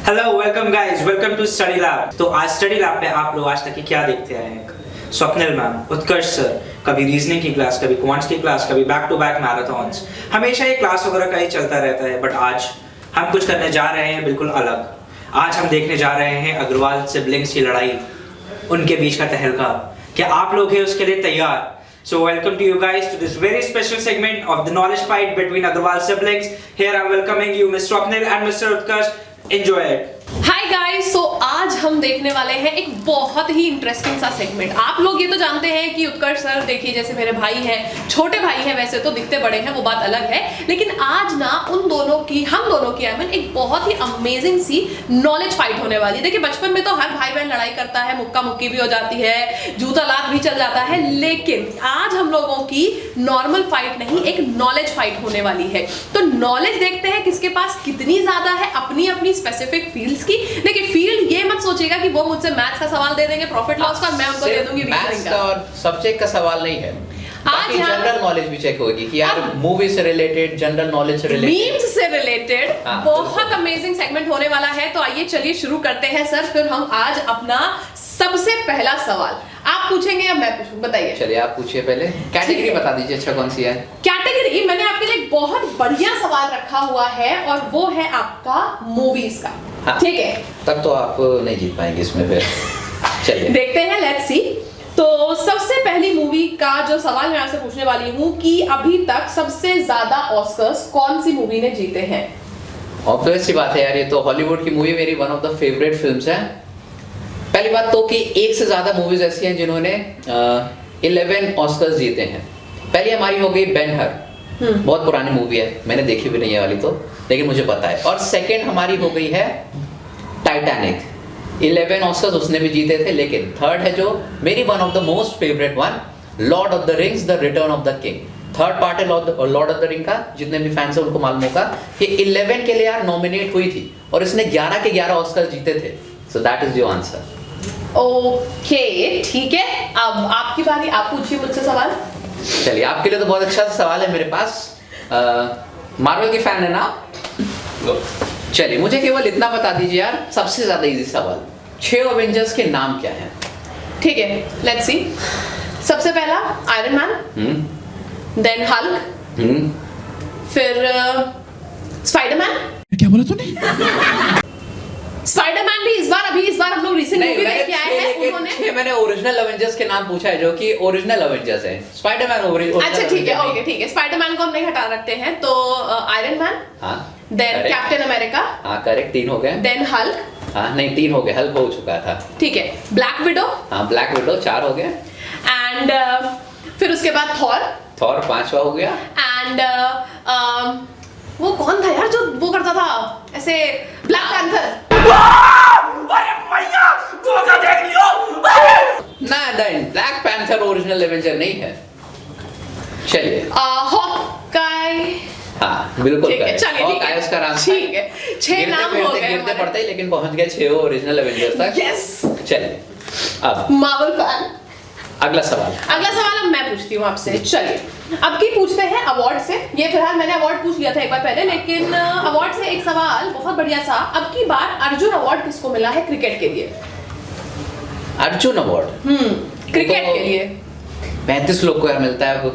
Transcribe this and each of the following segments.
Hello welcome guys, welcome to study lab. तो आज study lab पे आप लोग आज तक की क्या देखते आए हैं? स्वप्निल मैम, उत्कर्ष सर, कभी रीजनिंग की क्लास, कभी क्वांट्स की क्लास, कभी बैक टू बैक मैराथन्स। हमेशा ये क्लास वगैरह का ही चलता रहता है, बट आज हम कुछ करने जा रहे हैं बिल्कुल अलग। आज हम देखने जा रहे हैं अग्रवाल सिबलिंग्स की लड़ाई, उनके बीच का तहलका। क्या आप लोग हैं उसके लिए तैयार? So welcome to you guys to this very special segment of the knowledge fight between Agarwal siblings. Here I'm welcoming you Mr. Swapnil and Mr. Utkarsh. Enjoy it. Hi guys, so आज हम देखने वाले हैं एक बहुत ही interesting सा segment. आप लोग ये तो जानते हैं कि उत्कर्ष सर देखिए जैसे मेरे भाई हैं, छोटे भाई हैं, वैसे तो दिखते बड़े हैं, वो बात अलग है। लेकिन आज ना हम दोनों की आई मीन एक बहुत ही अमेजिंग सी नॉलेज फाइट होने वाली है। देखिए बचपन में तो हर भाई बहन लड़ाई करता है, मुक्का मुक्की भी हो जाती है, जूता लात भी चल जाता है, लेकिन आज हम लोगों की नॉर्मल फाइट नहीं, एक नॉलेज फाइट होने वाली है। तो नॉलेज देखते हैं किसके पास कितनी ज्यादा है अपनी अपनी स्पेसिफिक फील्ड्स की। देखिए फील्ड ये मत सोचिएगा कि वो मुझसे मैथ्स का सवाल दे देंगे, प्रॉफिट लॉस का, मैं उनको दे दूंगी मैथ्स का और सब्जेक्ट का सवाल नहीं है। बाकी जनरल नॉलेज भी चेक होगी कि यार मूवी से रिलेटेड, जनरल नॉलेज से रिलेटेड, मीम्स से रिलेटेड बहुत अमेजिंग सेगमेंट होने वाला है। तो आइए चलिए शुरू करते हैं सर। फिर हम आज अपना सबसे पहला सवाल आप पूछेंगे या मैं पूछूं? बताइए। चलिए आप पूछिए पहले। कैटेगरी बता दीजिए, अच्छा कौन सी है कैटेगरी? मैंने आपके लिए एक बहुत बढ़िया सवाल रखा हुआ है और वो है आपका मूवीज का। हाँ, ठीक है, तब तो आप नहीं जीत पाएंगे इसमें। फिर चलिए देखते हैं, लेट्स सी। तो सबसे पहली मूवी का जो सवाल मैं आपसे पूछने वाली हूँ कि अभी तक सबसे ज्यादा ऑस्कर्स कौन सी मूवी ने जीते हैं? ऑब्वियस सी बात है यार, ये तो हॉलीवुड की मूवी मेरी one of the favourite films है। पहली बात तो कि एक से ज्यादा मूवीज ऐसी हैं जिन्होंने 11 ऑस्कर्स जीते हैं। पहली हमारी हो गई बेन हर, बहुत पुरानी मूवी है, मैंने देखी भी नहीं है वाली तो, लेकिन मुझे पता है। और सेकंड हमारी हो गई है टाइटैनिक, 11 ऑस्कर्स उसने भी जीते थे। लेकिन थर्ड है जो मेरी one of the most favourite one, Lord of the rings, the return of the king. Third part है लॉर्ड ऑफ द रिंग का। जितने भी फैंस हैं उनको मालूम होगा कि 11 के लिए यार नॉमिनेट हुई थी और इसने 11 के 11 ऑस्कर जीते थे। So that is your answer. Okay ठीक है, अब आपकी बारी, आप पूछिए मुझसे सवाल। चलिए आपके लिए तो बहुत अच्छा सवाल है मेरे पास। मार्वल की फैन है ना? चलिए मुझे केवल इतना बता दीजिए यार, सबसे ज्यादा इजी सवाल, 6 अवेंजर्स के नाम क्या हैं? ठीक है, लेट्स सी। सबसे पहला आयरन मैन, देन हल्क, फिर स्पाइडरमैन। क्या बोला तूने? स्पाइडरमैन भी इस बार हम लोग रिसेंट मूवी देख के आए हैं। उन्होंने मैंने ओरिजिनल अवेंजर्स के नाम पूछा है जो कि ओरिजिनल अवेंजर्स है। Spiderman original. अच्छा ठीक है, ओके ठीक है, स्पाइडरमैन को हम नहीं हटा रखते हैं। तो आयरन मैन, हाँ, देन कैप्टन अमेरिका, हाँ करेक्ट, 3 हो गए। देन हल्क, हाँ नहीं 3 हो गए, हल्क हो चुका था। ठीक है, ब्लैक विडो, हाँ ब्लैक विडो 4 हो गए। एंड फिर उसके बाद थॉर 5वां हो गया। एंड वो कौन था यार जो वो करता था ऐसे, ब्लैक पैंथर। ना ब्लैक पैंथर ओरिजिनल एवेंजर नहीं है। चलिए हॉकाई, हाँ बिल्कुल चलिए हॉकाई उसका आंसर। ठीक है, 6 नाम हो गए, गिरते पड़ते ही लेकिन पहुंच गए 6 ओरिजिनल एवेंजर्स तक। यस। चलिए अब मार्वल फैन। अगला सवाल अब मैं पूछती हूँ आपसे। चलिए अब की पूछते हैं अवार्ड से। ये फिलहाल मैंने अवार्ड पूछ लिया था एक बार पहले, लेकिन अवार्ड से एक सवाल बहुत बढ़िया सा। अब की बार अर्जुन अवार्ड किसको मिला है क्रिकेट के लिए? अर्जुन अवार्ड क्रिकेट के लिए 35 लोग को यार मिलता है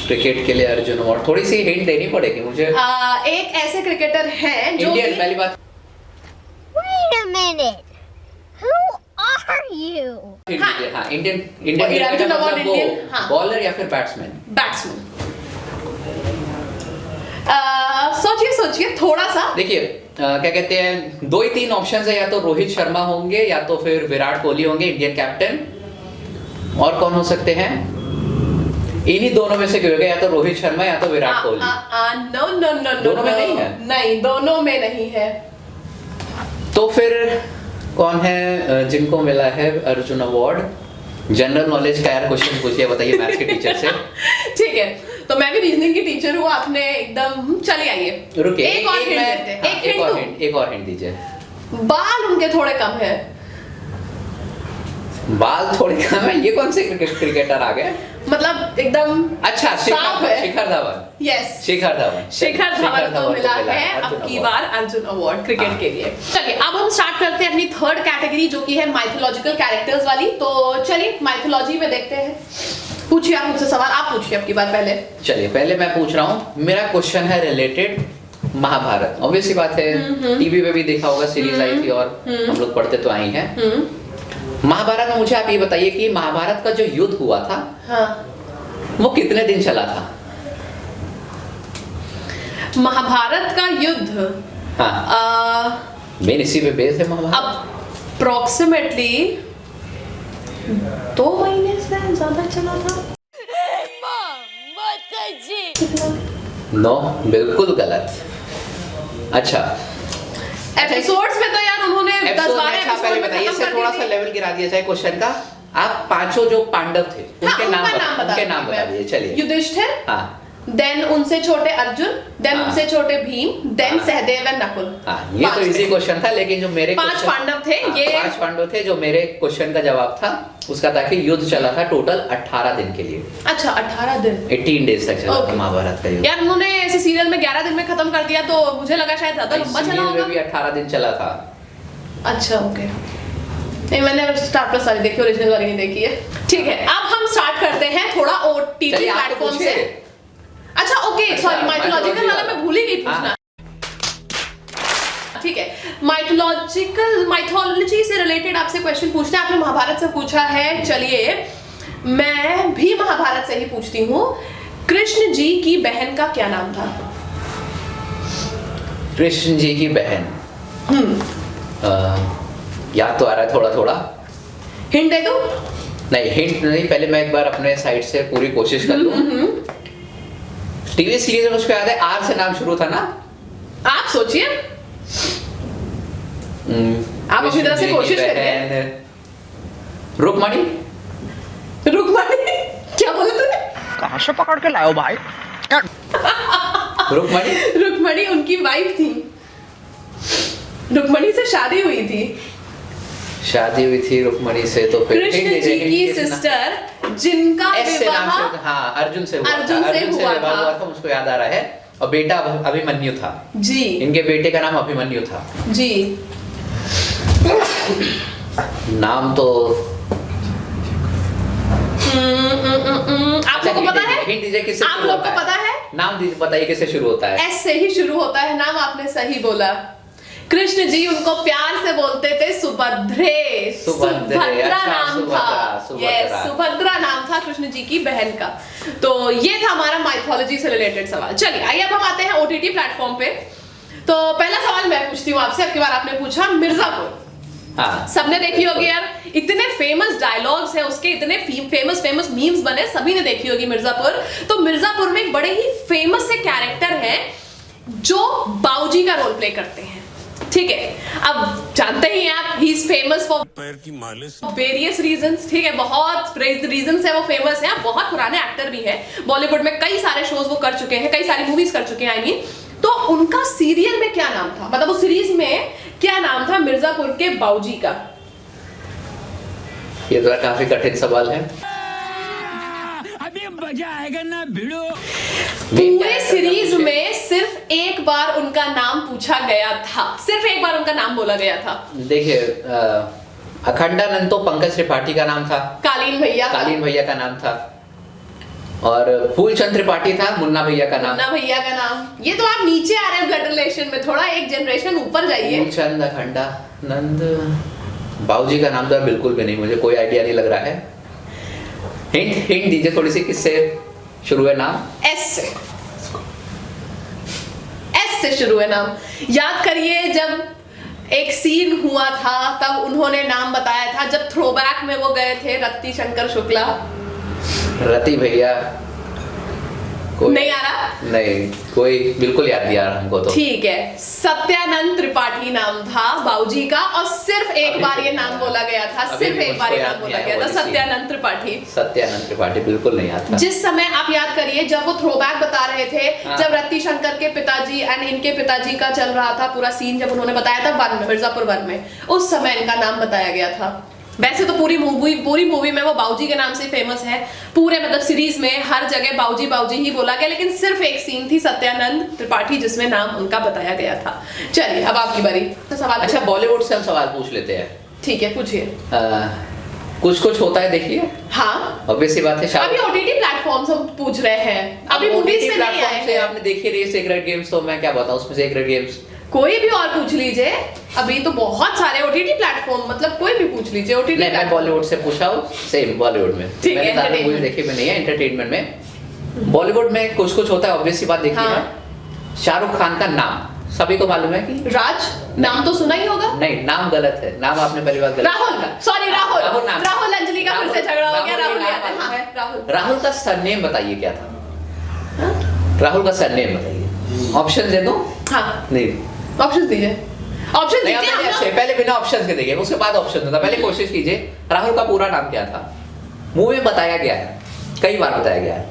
क्रिकेट के लिए अर्जुन अवार्ड। थोड़ी सी हिंट देनी पड़ेगी मुझे। एक ऐसे क्रिकेटर हैं जो इंडियन, पहली बात Wait a minute. Who are you? हाँ इंडियन अर्जुन अवार्ड इंडियन, हाँ, बॉलर या फिर बैट्समैन? सोचिए थोड़ा सा। देखिए क्या कहते हैं, 2 ही 3 ऑप्शंस है, या तो रोहित शर्मा होंगे या तो फिर विराट कोहली होंगे इंडियन कैप्टन। और कौन हो सकते हैं? इन्हीं दोनों में से कोई होगा, या तो रोहित शर्मा या तो विराट कोहली। नो दोनों में नहीं है? नहीं, दोनों में नहीं है। तो फिर कौन है जिनको मिला है अर्जुन अवार्ड? जनरल नॉलेज का यार क्वेश्चन पूछिए, बताइए मैथ्स के टीचर से। ठीक है, तो मैं भी रीजनिंग की टीचर हूँ, आपने एकदम। चलिए आइए रुकिए, एक और हिंट दीजिए। बाल उनके थोड़े कम है। बाल थोड़े कम है? ये कौन से क्रिकेटर आ गए? मतलब एकदम अच्छा, साफ है। शिखर धवन। यस, शिखर धवन को मिला है अर्जुन अब की अवार्ड। बार अर्जुन अवार्ड क्रिकेट हाँ। के लिए। चलिए अब हम स्टार्ट करते हैं अपनी थर्ड कैटेगरी जो कि है माइथोलॉजिकल कैरेक्टर्स वाली। तो चलिए माइथोलॉजी में देखते हैं। पूछिए आप मुझसे सवाल, आप पूछिए अब की बार पहले। चलिए पहले मैं पूछ रहा हूँ, मेरा क्वेश्चन है रिलेटेड महाभारत। ऑब्वियसली बात है, टीवी पे भी देखा होगा, सीरीज आई थी और हम लोग पढ़ते तो आई हैं। महाभारत में मुझे आप ये बताइए कि महाभारत का जो युद्ध हुआ था, हाँ, वो कितने दिन चला था? महाभारत का युद्ध हाँ, मेन इसी पे बेस है महाभारत। अप्रोक्सीमेटली 2 महीने से ज्यादा चला था। नो, बिल्कुल गलत। अच्छा, एपिसोड्स में तो यार उन्होंने 10-12 अच्छा पहले बताइए, इससे थोड़ा सा लेवल गिरा दिया जाए क्वेश्चन का। आप पांचों जो पांडव थे उनके नाम बता दीजिए। चलिए, युधिष्ठिर, हाँ देन उनसे छोटे अर्जुन, देन हाँ। उनसे छोटे भीम, देन हाँ। सहदेव एंड नकुल। हाँ, ये तो इजी क्वेश्चन था, लेकिन जो मेरे 5 पांडव थे। ये 5 पांडव थे। जो मेरे क्वेश्चन का जवाब था उसका था कि युद्ध चला था टोटल 18 दिन के लिए। अच्छा, 18 दिन, 18 डेज तक चला था Okay. महाभारत का युद्ध। यार उन्होंने ऐसे सीरियल में 11 दिन में खत्म कर दिया, तो मुझे लगा शायद ज्यादा लंबा चला सीरीज में होगा। भी 18 दिन चला था। अच्छा, ओके। नहीं, मैंने स्टार प्लस वाली देखी, ओरिजिनल वाली नहीं देखी है। ठीक है, अब हम स्टार्ट करते हैं थोड़ा ओटीटी चलिए, आप तो प्लेटफॉर्म से। पूछिए। अच्छा, ओके, सॉरी, माइथोलॉजिकल mythology वाला मैं भूल ही गई पूछना। ठीक है, माइथोलॉजी से रिलेटेड आपसे क्वेश्चन पूछना है। आपने महाभारत से पूछा है, चलिए मैं भी महाभारत से ही पूछती हूँ। कृष्ण जी की बहन का क्या नाम था? कृष्ण जी की बहन, याद तो आ रहा है थोड़ा थोड़ा। हिंट दे दूं? नहीं, हिंट नहीं, पहले मैं एक बार अपने साइड से पूरी कोशिश कर लूं। टीवी सीरीज में मुझको याद है, आर से नाम शुरू था ना? आप सोचिए, आप अपनी तरफ से कोशिश करिए। रुक्मणी। रुक्मणी? क्या बोला तूने? कहाँ से पकड़ के लाओ भाई? रुक्मणी, रुक्मणी उनकी वाइफ थी। रुक्मणी से शादी हुई थी। शादी हुई थी रुक्मणी से, तो फिर कृष्ण जी की सिस्टर, जिनका एस से नाम विवाह से, हाँ, अर्जुन से हुआ अर्जुन था। से हुआ विवाह था। हुआ था, मुझको याद आ रहा है। और बेटा अभिमन्यु था। जी इनके बेटे का नाम अभिमन्यु था। जी। नाम तो आप लोग को पता है? हिंट दीजिए किससे आप शुरू लोग होता को है? पता है? नाम दीजिए, बताइए किससे शुरू होता है? एस से ही शुरू होता है नाम, आपने सही बोला। कृष्ण जी उनको प्यार से बोलते थे सुभद्रे। सुभद्रे, सुभद्रा अच्छा, नाम सुभद्रा, था। सुभद्रा। यस, सुभद्रा नाम था कृष्ण जी की बहन का। तो ये था हमारा माइथोलॉजी से रिलेटेड सवाल। चलिए आइए अब हम आते हैं ओटीटी प्लेटफॉर्म पे। तो पहला सवाल मैं पूछती हूँ आपसे, अब की बार आपने पूछा मिर्जापुर। हाँ, सबने देखी होगी यार, इतने फेमस डायलॉग्स हैं उसके, इतने फेमस मीम्स बने, सभी ने देखी होगी मिर्जापुर। तो मिर्जापुर में एक बड़े ही फेमस से कैरेक्टर हैं जो बाऊजी का रोल प्ले करते हैं। ठीक है, अब जानते ही हैं आप, ही इज फेमस फॉर पैर की मालिश वेरियस रीजंस। ठीक है, बहुत रीजंस है वो फेमस है। बहुत पुराने एक्टर भी हैं, बॉलीवुड में कई सारे शोज वो कर चुके हैं, कई सारी मूवीज कर चुके हैं। आई मीन, तो उनका सीरियल में क्या नाम था, मतलब वो सीरीज में क्या नाम था मिर्जापुर के बाऊजी का? ये तो काफी कठिन सवाल है। अभी मजा आएगा ना भिड़ो। पूरे सीरीज में सिर्फ एक बार उनका नाम पूछा गया था, सिर्फ एक बार उनका नाम बोला गया था। देखिए, अखंडानंद तो पंकज त्रिपाठी का नाम था, कालीन भैया, कालीन भैया का नाम था, और फूलचंद त्रिपाठी था मुन्ना भैया का नाम। मुन्ना भैया का नाम। ये तो आप नीचे आ रहे हैं ब्लड रिलेशन में, थोड़ा एक जनरेशन ऊपर जाइए। फूलचंद, अखंडानंद, बाबूजी का नाम तो बिल्कुल भी नहीं, मुझे कोई आइडिया नहीं लग रहा है। हिंट दीजिए थोड़ी सी, किससे शुरू है नाम? एस से, एस से शुरू है नाम। याद करिए, जब एक सीन हुआ था तब उन्होंने नाम बताया था, जब थ्रोबैक में वो गए थे, रत्ती शंकर शुक्ला। रति भैया, कोई नहीं आ रहा? नहीं, कोई बिल्कुल याद नहीं आ रहा हमको तो। ठीक है, सत्यानंद त्रिपाठी नाम था बाऊजी का, और सिर्फ एक बार ये नाम बोला गया था, अभी सिर्फ भी एक बार ये मुझको नाम याद बोला नहीं गया आया था, वो इसी। सत्यानंद त्रिपाठी। सत्यानंद त्रिपाठी बिल्कुल नहीं आता। जिस समय आप याद करिए, जब वो थ्रोबैक बता रहे थे, हाँ। जब रत्ती शंकर के पिताजी एंड इनके पिताजी का चल रहा था पूरा सीन, जब उन्होंने बताया था वन में, मिर्जापुर वन में, उस समय इनका नाम बताया गया था। वैसे तो पूरी मूवी में वो बाऊजी के नाम से फेमस है। पूरे मतलब सीरीज में हर जगह बाऊजी बाऊजी ही बोला गया, लेकिन सिर्फ एक सीन थी सत्यानंद त्रिपाठी जिसमें नाम उनका बताया गया था। चलिए अब आपकी बारी। तो सवाल अच्छा, बॉलीवुड से हम सवाल पूछ लेते हैं। ठीक है, पूछिए। कुछ कुछ होता है, देखिए। हाँ, ऑब्वियस सी बात है। अभी ओटीटी प्लेटफॉर्म्स हम पूछ रहे हैं, अभी मूवीज में नहीं आए हैं। आपने देखी रही सीक्रेट गेम्स, तो मैं क्या बताऊं उसमें सीक्रेट गेम्स। कोई भी और पूछ लीजिए, अभी तो बहुत सारे ओटीटी प्लेटफॉर्म, मतलब कोई भी पूछ लीजिए ओटीटी। मैं बॉलीवुड से पूछा हूं, सेम बॉलीवुड में। ठीक है, मैंने मूवी देखी में नहीं है, एंटरटेनमेंट में। बॉलीवुड में कुछ कुछ होता है, ऑब्वियस सी बात। देखिए हाँ। ना, शाहरुख खान का नाम सभी को मालूम है कि राज, नाम तो सुना ही होगा। नहीं, नाम गलत है। नाम आपने पहली बार गलत। राहुल, सॉरी राहुल नाम। राहुल अंजलि का फिर से झगड़ा हो गया। राहुल याद है, हाँ, राहुल। राहुल का सरनेम बताइए क्या था? राहुल का सरनेम बताइए। ऑप्शन दे दो। हाँ, नहीं, ऑप्शन दीजिए, ऑप्शन नहीं, दीजिए। आपने ऐसे पहले बिना ऑप्शन के देखिए, उसके बाद ऑप्शन दूंगा। पहले कोशिश कीजिए। राहुल का पूरा नाम क्या था? मूवी में बताया गया है, कई बार बताया गया है।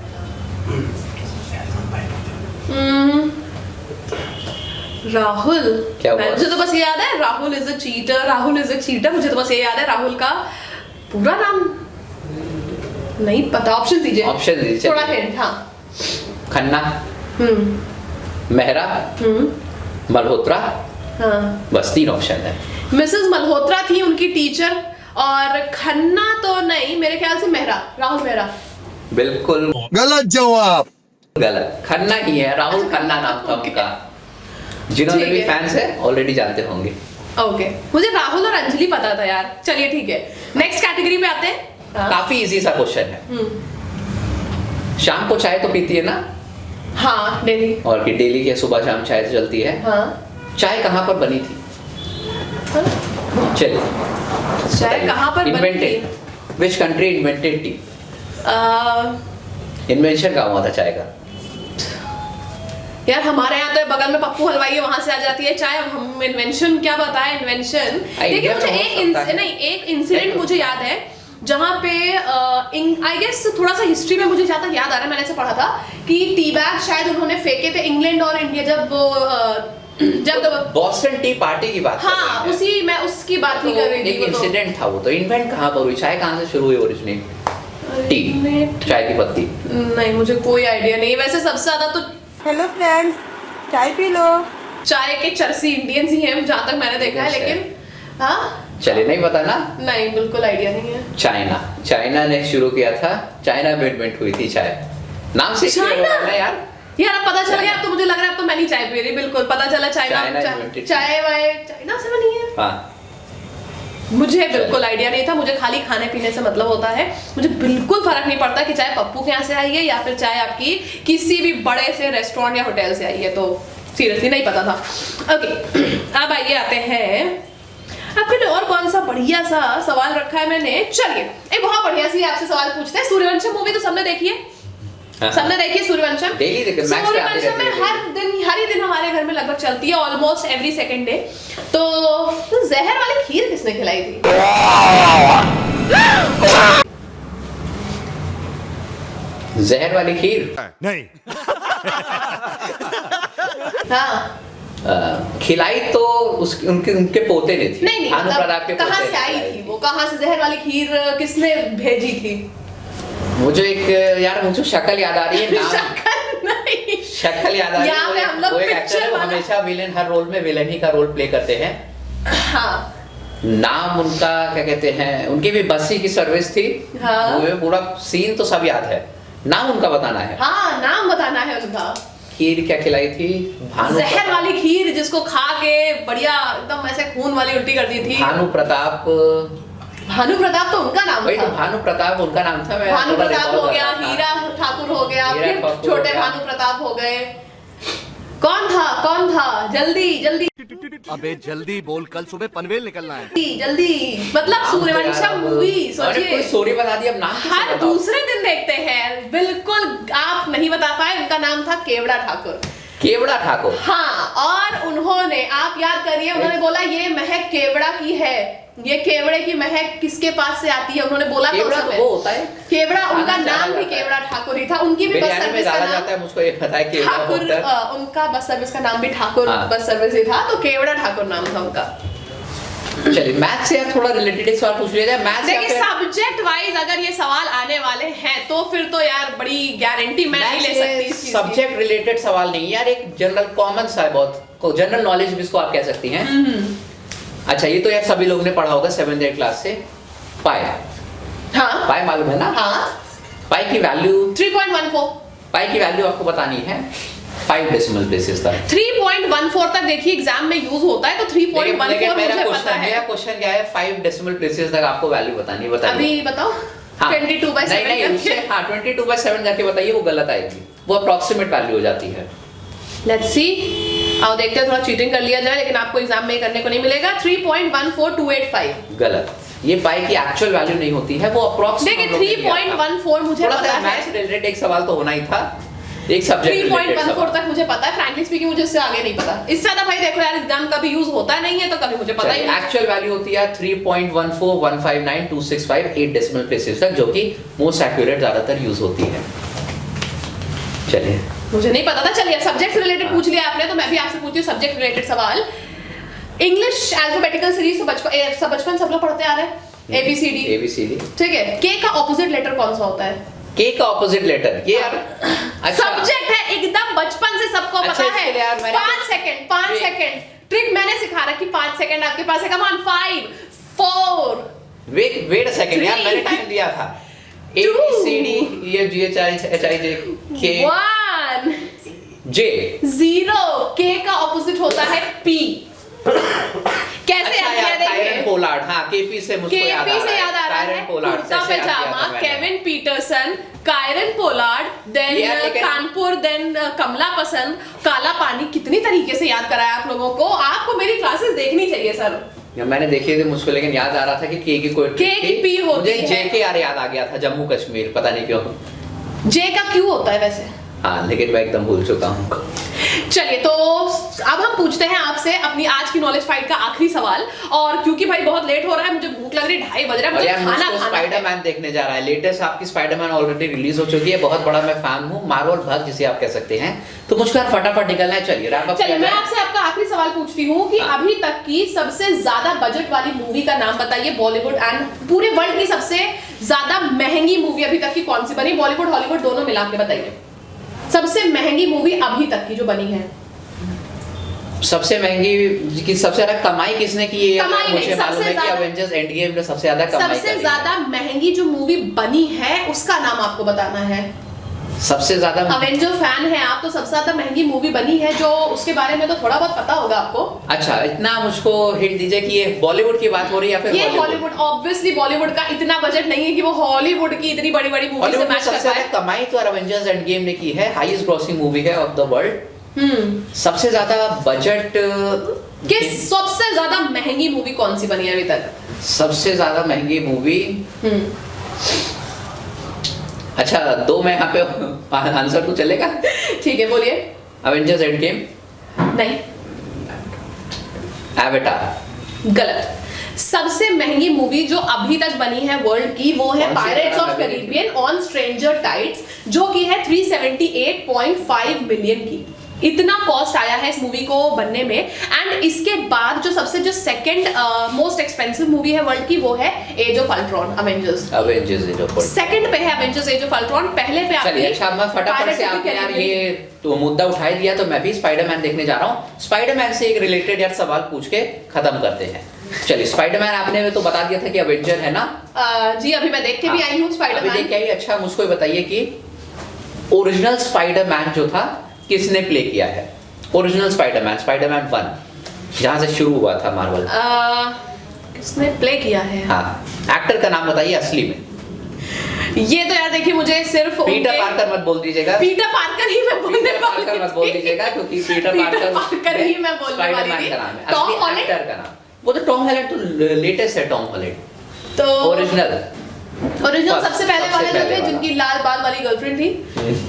राहुल, क्या हुआ? मुझे तो बस ये याद है Rahul is a cheater, Rahul is a cheater. मुझे तो बस ये याद है, राहुल का पूरा नाम नहीं पता। ऑप्शन दीजिए, ऑप्शन दीजिए। थोड़ा हिंट। हाँ, खन्ना, मेहरा, मल्होत्रा, हाँ। बस 3 ऑप्शन है। मिसेस मल्होत्रा थी उनकी टीचर, और खन्ना तो नहीं, मेरे ख्याल से मेहरा, राहुल मेहरा। बिल्कुल गलत जवाब। गलत, खन्ना ही है। राहुल खन्ना नाम था उनका। जिन्होंने ठीक भी है। फैंस है ऑलरेडी जानते होंगे। ओके, मुझे राहुल और अंजलि पता था यार। चलिए ठीक है, नेक्स्ट कैटेगरी पे आते हैं। हाँ। काफी इजी सा क्वेश्चन है। शाम को चाय तो पीती है ना? हाँ, डेली। और कि डेली की सुबह शाम चाय तो चलती है। हाँ, चाय कहाँ पर बनी थी? चलिए, चाय कहाँ पर बनी थी? Invented, which country invented T? Invention कहाँ हुआ था चाय का? यार हमारे यहाँ तो बगल में पप्पू हलवाई है, वहां से आ जाती है चाय। अब हम इन्वेंशन क्या बताएं, इन्वेंशन। देखिए मुझे एक इंसिडेंट मुझे याद है, जहाँ पे आई गेस थोड़ा सा हिस्ट्री में मुझे जहाँ तक याद आ रहा है, मैंने ऐसे पढ़ा था कि टी बैग शायद उन्होंने फेंके थे इंग्लैंड और इंडिया जब बॉस्टन टी पार्टी की बात कर रहे हाँ, हैं। उसी मैं उसकी बात ही कर रही थी। एक इंसिडेंट था वो तो। इन्वेंट कहाँ पर हुई? चाय कहाँ से शुरू हुई ओरिजिनली? टी, चाय की पत्ती। नहीं, मुझे कोई आइडिया नहीं। वैसे सबसे ज्यादा तो हेलो फ्रेंड्स, चाय पी लो। चाय के चरसी इंडियंस ही हैं जहाँ तक मैंने देखा है, लेकिन हाँ, चलिए, नहीं पता ना? नहीं, बिल्कुल आइडिया नहीं है। चाइना ने शुरू किया था। चाइना में इन्वेंट हुई थी चाय। नाम से चाइना? यार अब पता चल गया। अब तो मुझे लग रहा है अब तो मैं नहीं चाय पी रही। बिल्कुल पता चला चाइना चाय वाय चाइना से बनी है। हाँ, मुझे बिल्कुल आइडिया नहीं था। मुझे खाली खाने पीने से मतलब होता है। मुझे बिल्कुल फर्क नहीं पड़ता कि चाय पप्पू के यहाँ से आई है या फिर चाय आपकी किसी भी बड़े से रेस्टोरेंट या होटल से आई है। तो सीरियसली नहीं पता था। ओके, अब आइए आते हैं आपके लिए और कौन सा बढ़िया सा सवाल रखा है मैंने। चलिए, एक बहुत बढ़िया सी आपसे सवाल पूछते हैं। सूर्यवंशम मूवी तो सबने देखी है? सबने देखी है सूर्यवंशम? डेली देखते हैं, मैक्स पे आती सूर्यवंशम में रहती है। हर ही दिन हमारे घर में लगभग चलती है, ऑलमोस्ट एवरी सेकंड डे। तो जहर वाली खीर किसने खिलाई थी? जहर वाली खीर? नहीं। हाँ, खिलाई तो उनके पोते ने थी। नहीं भानु मतलब प्रताप के कहाँ पोते से आई ने थी वो? कहाँ से जहर वाली खीर किसने भेजी थी? मुझे मुझे शक्ल याद आ रही है। नाम शक्ल नहीं, शक्ल याद आ रही यहाँ पे हम लोग वो एक एक्टर है, picture वो वाला- हमेशा विलेन, हर रोल में विलेन ही का रोल प्ले करते हैं। हाँ, नाम उनका क्या कहते हैं? उनकी भी बस्सी की सर्विस थी। हाँ। वो पूरा सीन तो सब याद है। नाम उनका बताना है। हाँ, नाम बताना है उनका। खीर क्या खिलाई थी? जहर वाली खीर जिसको खा के बढ़िया एकदम ऐसे खून वाली उल्टी कर दी थी। भानु प्रताप। भानु प्रताप तो उनका नाम वही था। तो, भानु प्रताप उनका नाम था। मैं भानु थोड़ा प्रताप recall हो कर गया, रहा था। हीरा ठाकुर हो गया, हीरा फिर ठाकुर छोटे हो गया। भानु प्रताप हो गए। कौन था? जल्दी जल्दी अबे जल्दी बोल, कल सुबह पनवेल निकलना है। जल्दी, मतलब नाम तो यार सूर्यवंशम अब- मूवी अरे कोई सोचिए। स्टोरी बता दी, अब नाम किसे हर बताओ? दूसरे दिन देखते हैं। बिल्कुल आप नहीं बता पाए, उनका नाम था केवड़ा ठाकुर। केवड़ा ठाकुर। हाँ, और उन्होंने, आप याद करिए, उन्होंने बोला ये महक केवड़ा की है, ये केवड़े की महक किसके पास से आती है, उन्होंने बोला था उस केवड़ा समय। वो होता है केवड़ा, उनका खाना नाम भी जाता है। केवड़ा ठाकुर ही था। उनकी भी बस बिरयानी में सर्विस का डाला नाम जाता है, मुझको ये पता है केवड़ा ठाकुर, होता है। उनका बस सर्विस का नाम भी ठाकुर हाँ। बस सर्विस ही था, तो केवड़ा ठाकुर नाम था उनका। चलिए मैथ से यार थोड़ा रिलेटेड एक सवाल पूछ लिया जाए। मैथ से देखिए सब्जेक्ट वाइज अगर ये सवाल आने वाले हैं तो फिर तो यार बड़ी गारंटी मैं नहीं ले सकती इस चीज की। सब्जेक्ट रिलेटेड सवाल नहीं यार, एक जनरल कॉमन सा है, बहुत जनरल नॉलेज भी इसको आप कह सकती हैं। अच्छा ये तो यार सभी लोगों ने पढ़ा होगा 7th 8th क्लास से, पाई। हाँ पाई मालूम है ना? हाँ पाई की वैल्यू 3.14। पाई की वैल्यू आपको बतानी है 5 डेसिमल प्लेसेस तक। 3.14 तक देखिए एग्जाम में यूज होता है, तो 3.14 मुझे पता है। मेरा क्वेश्चन क्या है, 5 डेसिमल प्लेसेस तक आपको वैल्यू बतानी, बताइए। अभी बताओ। हाँ, 22/7 नहीं, हाँ 22/7 करके बताइए, वो गलत आएगी, वो अप्रॉक्सीमेट वैल्यू हो जाती है। लेट्स सी, आओ देखते हैं, थोड़ा चीटिंग कर लिया जाए, लेकिन आपको एग्जाम में करने को नहीं मिलेगा। 3.14285 गलत, ये पाई की एक्चुअल वैल्यू नहीं होती है, वो अप्रॉक्सीमेट। देखिए 3.14 मुझे पता है। मैथ्स रिलेटेड एक सवाल तो होना ही था, एक सब्जेक्ट 3.14 तक मुझे पता है, फ्रैंकली स्पीकिंग मुझे इससे आगे नहीं पता। इससे ज्यादा भाई देखो यार एग्जाम कभी यूज होता नहीं है, तो कभी मुझे पता ही नहीं। एक्चुअल वैल्यू होती है 3.14159.265 8 डेसिमल प्लेसेस तक, जो कि मोस्ट एक्यूरेट ज्यादातर यूज होती है। चलिए, मुझे नहीं पता था। चलिए सब्जेक्ट से रिलेटेड पूछ लिया आपने, तो मैं भी आपसे पूछती हूँ सब्जेक्ट रिलेटेड सवाल। इंग्लिश अल्फाबेटिकल सीरीज तो बचपन सब लोग पढ़ते आ रहे हैं, ABCD। ठीक है, के का ऑपोजिट लेटर कौन सा होता है? के का ऑपोजिट लेटर, ये यार सब्जेक्ट है एकदम, बचपन से सबको पता है। 5 सेकंड ट्रिक मैंने सिखा रहा कि 5 सेकंड आपके पास है। Come on, 5 4 wait a second यार, मैंने टाइम दिया था। ABCD EFGHIJ K 1 J 0। के का ऑपोजिट होता है P। कैसे याद किया? कायरन पोलार्ड, हाँ KP से मुझको याद आ रहा है। Kurta pyjama, Kevin Pietersen, Kieron Pollard, then Kanpur, then Kamla Pasand, Kala पानी। कितनी तरीके से याद कराया आप लोगों को। आपको मेरी क्लासेस देखनी चाहिए सर। मैंने देखी थी मुझको, लेकिन याद आ रहा था कि के की कोई के की P होती है। मुझे JK याद आ गया था, जम्मू कश्मीर, पता नहीं क्यों। J का Q होता है वैसे। हाँ, लेकिन मैं एकदम भूल चुका हूँ। चलिए, तो अब हम पूछते हैं आपसे अपनी आज की नॉलेज फाइट का आखिरी सवाल। और क्योंकि भाई बहुत लेट हो रहा है, मुझे भूख लग रही है, 2:30 बज रहा है, मुझे खाना खाना है। स्पाइडरमैन देखने जा रहा है, लेटेस्ट आपकी स्पाइडरमैन ऑलरेडी रिलीज हो चुकी है, बहुत बड़ा मैं फैन हूँ, मार्वल भक्त जिसे आप कह सकते हैं। तो मुझको यार फटाफट निकलना है, चलिए रैप अप। चलिए, मैं आपसे आपका आखिरी सवाल पूछती हूँ कि अभी तक की सबसे ज्यादा बजट वाली मूवी का नाम बताइए, बॉलीवुड एंड पूरे वर्ल्ड की सबसे ज्यादा महंगी मूवी अभी तक की कौन सी बनी? बॉलीवुड हॉलीवुड दोनों मिला के बताइए, सबसे महंगी मूवी अभी तक की जो बनी है। सबसे महंगी की सबसे ज्यादा कमाई किसने की है? मुझे मालूम है कि एवेंजर्स एंड गेम ने सबसे ज्यादा कमाई की है। सबसे ज्यादा महंगी जो मूवी बनी है उसका नाम आपको बताना है। सबसे ज्यादा अवेंजर फैन है आप, तो सबसे ज्यादा महंगी मूवी बनी है जो, उसके बारे में तो थोड़ा बहुत पता होगा आपको। अच्छा, इतना मुझको हिंट दीजिए कि ये बॉलीवुड की बात हो रही है या फिर ये हॉलीवुड? ऑब्वियसली बॉलीवुड का इतना बजट नहीं है कि वो हॉलीवुड की इतनी बड़ी बड़ी मूवी से मैच कर पाए। कमाई तो एवेंजर्स एंड गेम ने की है, हाईएस्ट ग्रॉसिंग मूवी है ऑफ द वर्ल्ड। सबसे ज्यादा बजट किस सबसे ज्यादा महंगी मूवी कौन सी बनी है अभी तक? सबसे ज्यादा महंगी मूवी, अच्छा दो मैं यहाँ पे आंसर तो चलेगा? ठीक है, बोलिए। एवेंजर्स एंड गेम नहीं, एवेटार। गलत। सबसे महंगी मूवी जो अभी तक बनी है वर्ल्ड की, वो है pirates of Caribbean on stranger tides, जो की है 378.5 मिलियन की। इतना कॉस्ट आया है इस मूवी को बनने में। एंड इसके बाद जो सेकंड मोस्ट एक्सपेंसिव मूवी है वर्ल्ड की, वो है age of Ultron, Avengers age of Ultron. Second पे है अवेंजर्स एज ऑफ अल्ट्रॉन, पहले पे आपकी। चलिए, अच्छा मैं फटाफट से आपने यार ये तो मुद्दा उठा दिया, तो मैं भी स्पाइडरमैन देखने जा रहा हूँ। स्पाइडरमैन से एक रिलेटेड यार सवाल पूछ के खत्म करते हैं। चलिए, स्पाइडरमैन आपने तो बता दिया था कि अवेंजर है ना? जी, अभी मैं देख के भी आई हूँ स्पाइडरमैन। अभी देख के आई। अच्छा, मुझको ये बताइए कि ओरिजिनल स्पाइडरमैन जो था किसने प्ले किया है? ओरिजिनल स्पाइडरमैन 1 जहां से शुरू हुआ था मार्वल, किसने प्ले किया है? हाँ, एक्टर का नाम बताइए असली में। ये तो यार देखिए, मुझे सिर्फ पीटर पार्कर मत बोल दीजिएगा। पीटर पार्कर ही मैं बोलने वाली थी। पार्कर मत बोल दीजिएगा, क्योंकि पीटर पार्कर ही मैं बोलने वाली थी। टॉम हॉलैंड एक्टर का नाम, वो तो टॉम हॉलैंड तो लेटेस्ट है। टॉम हॉलैंड तो ओरिजिनल सबसे पहले वाले जो थे, जिनकी लाल बाल वाली गर्लफ्रेंड थी।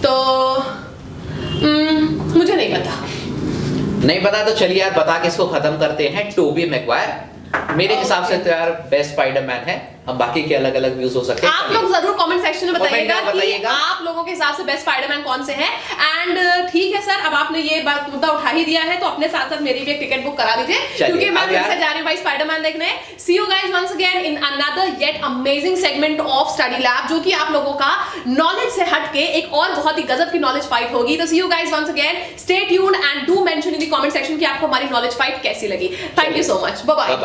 तो मुझे नहीं पता। नहीं पता तो चलिए यार बता के इसको खत्म करते हैं। टोबी मैगवायर मेरे हिसाब से तो यार बेस्ट स्पाइडरमैन है। अब बाकी के अलग अलग व्यूज हो सकते हैं। आप लोग जरूर कमेंट सेक्शन में बताइएगा कि बताइएगा। आप लोगों के हिसाब से बेस्ट स्पाइडरमैन कौन से हैं। एंड ठीक है सर, अब आपने ये बात मुद्दा उठा ही दिया है तो अपने साथ साथ मेरी भी एक टिकट बुक करा लीजिए, क्योंकि मैं फिर से जा रही हूँ भाई स्पाइडरमैन देखने। See you guys once again in another yet amazing segment of Study Lab, जो कि आप लोगों का नॉलेज से हटके एक और बहुत ही गजब की नॉलेज फाइट होगी। तो see you guys once again, stay tuned and do mention in the comment section कि आपको हमारी नॉलेज फाइट कैसी लगी। Thank you so much, bye bye.